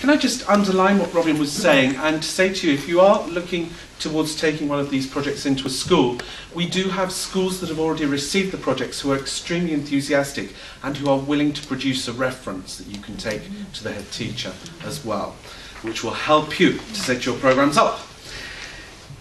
can I just underline what Robin was saying and to say to you, if you are looking towards taking one of these projects into a school, we do have schools that have already received the projects who are extremely enthusiastic and who are willing to produce a reference that you can take to the head teacher as well, which will help you to set your programs up.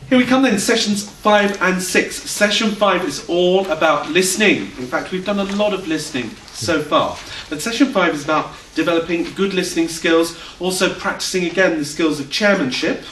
Here we come then, sessions 5 and 6. Session 5 is all about listening. In fact, we've done a lot of listening so far. But session 5 is about developing good listening skills, also practicing again the skills of chairmanship.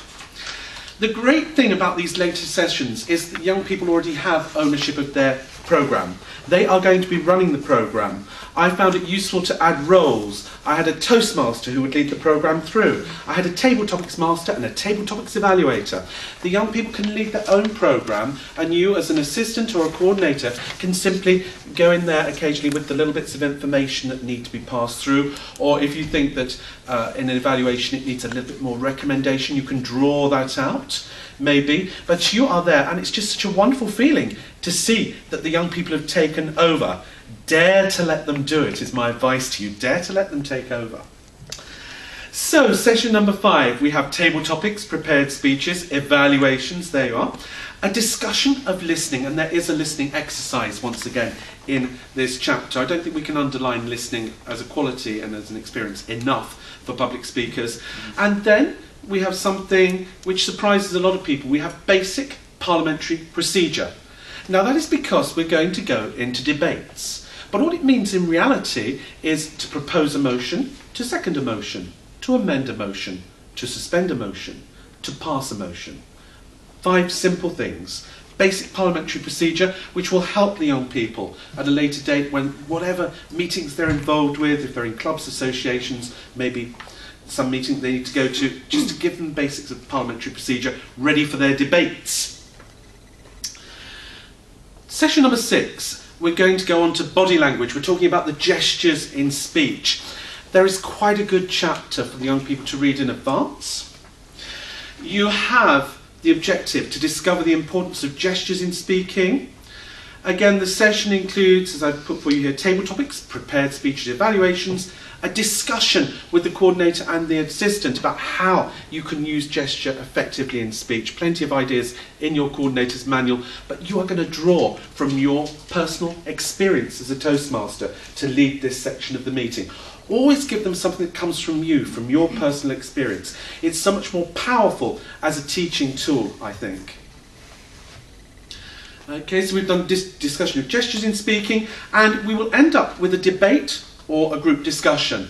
The great thing about these later sessions is that young people already have ownership of their programme. They are going to be running the programme. I found it useful to add roles. I had a Toastmaster who would lead the programme through. I had a Table Topics Master and a Table Topics Evaluator. The young people can lead their own programme, and you as an assistant or a coordinator can simply go in there occasionally with the little bits of information that need to be passed through, or if you think that in an evaluation it needs a little bit more recommendation, you can draw that out, maybe. But you are there, and it's just such a wonderful feeling to see that the young people have taken over. Dare to let them do it is my advice to you. Dare to let them take over. So, session number 5, we have table topics, prepared speeches, evaluations, there you are. A discussion of listening, and there is a listening exercise once again in this chapter. I don't think we can underline listening as a quality and as an experience enough for public speakers. And then we have something which surprises a lot of people. We have basic parliamentary procedure. Now that is because we're going to go into debates. But what it means in reality is to propose a motion, to second a motion, to amend a motion, to suspend a motion, to pass a motion. 5 simple things. Basic parliamentary procedure, which will help the young people at a later date when whatever meetings they're involved with, if they're in clubs, associations, maybe some meeting they need to go to, just to give them basics of parliamentary procedure ready for their debates. Session number 6, we're going to go on to body language. We're talking about the gestures in speech. There is quite a good chapter for the young people to read in advance. You have the objective to discover the importance of gestures in speaking. Again, the session includes, as I've put for you here, table topics, prepared speeches, evaluations, a discussion with the coordinator and the assistant about how you can use gesture effectively in speech. Plenty of ideas in your coordinator's manual, but you are going to draw from your personal experience as a Toastmaster to lead this section of the meeting. Always give them something that comes from you, from your personal experience. It's so much more powerful as a teaching tool, I think. Okay, so we've done discussion of gestures in speaking, and we will end up with a debate or a group discussion.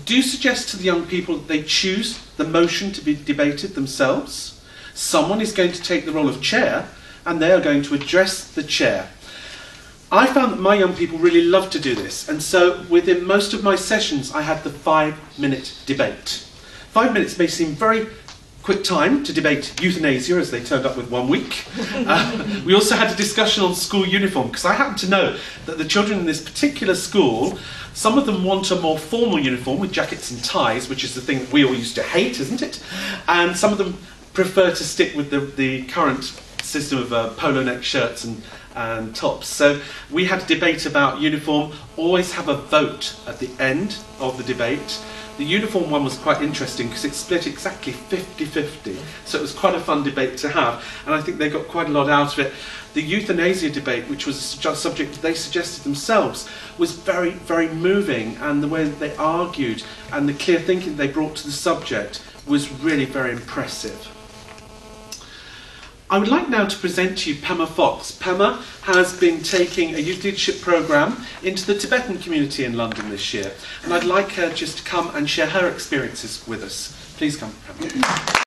Do suggest to the young people that they choose the motion to be debated themselves. Someone is going to take the role of chair, and they are going to address the chair. I found that my young people really love to do this, and so within most of my sessions I had the 5-minute debate. 5 minutes may seem very quick time to debate euthanasia, as they turned up with 1 week. We also had a discussion on school uniform, because I happen to know that the children in this particular school, some of them want a more formal uniform with jackets and ties, which is the thing that we all used to hate, isn't it? And some of them prefer to stick with the current system of polo neck shirts and tops. So we had a debate about uniform, always have a vote at the end of the debate. The uniform one was quite interesting because it split exactly 50-50, so it was quite a fun debate to have, and I think they got quite a lot out of it. The euthanasia debate, which was a subject they suggested themselves, was very, very moving, and the way that they argued and the clear thinking they brought to the subject was really very impressive. I would like now to present to you Pema Fox. Pema has been taking a youth leadership programme into the Tibetan community in London this year, and I'd like her just to come and share her experiences with us. Please come, Pema.